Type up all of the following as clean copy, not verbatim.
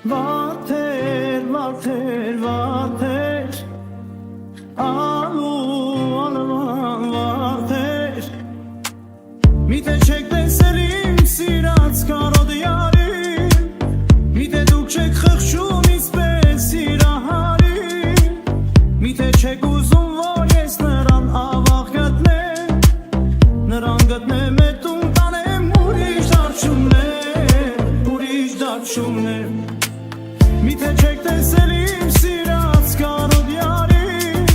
Վարդեր, վարդեր, վարդեր, ալու ալվան վարդեր, միթե չեք տեսել իմ սիրած կարոտ յարին, միթե դուք չեք խղճում իսպես սիրահարին, միթե չեք ուզում, որ ես նրան ավաղ գտնեմ, նրան գտնեմ է տուն տանեմ ուրիշ դարձումներ, Միթե չեք տեսել իմ սիրած կարոտ յարին,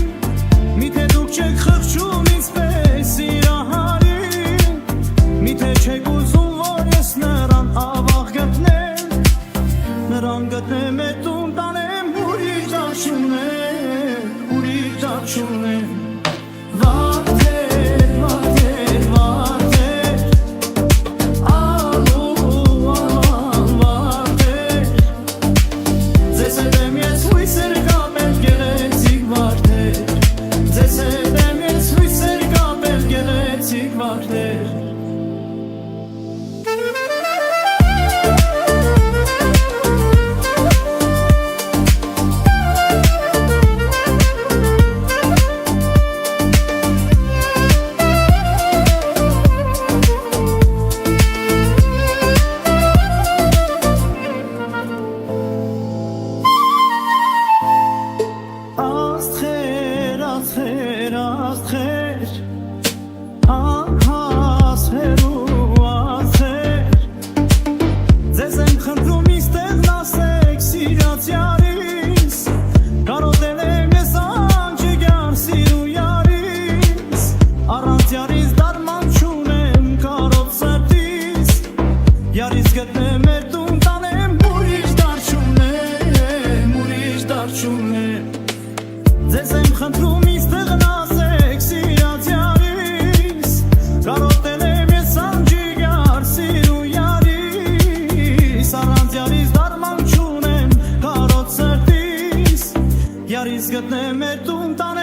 միթե դուք չեք խղճում իսպես սիրահարին, միթե չեք ուզում, որ ես նրան ավաղ գտնեմ, նրան գտնեմ է տուն տանեմ ուրիշ դարձումներ, Վարդեր, վարդեր, վարդեր, ալու ալվան վարդեր, Ձեզ հետ եմ ես հույսեր կապել գեղեցիկ վարդեր, Ձեզ հետ եմ ես հույսեր կապել գեղեցիկ վարդեր, Աստղեր, աստղեր, անհասեր ու աստղեր, Ձեզ եմ խնդրում իստեղ նասեք սիրած յարիս, Կարոտել եմ ես անջգար սիրու յարիս, Առանց յարիս դարման չունեմ կարոտ սրտիս, Յարիս գտնեմ էր տուն տանեմ ուրիշ դարձումներ, Ձեզ եմ խնդրում իստեղ նասեք սիրած յարիս, Կարոտել եմ ես անջգար սիրու յարիս, Առանց յարիս դարման չունեմ կարոտ սրտիս, Յարիս գտնեմ է տուն տանեմ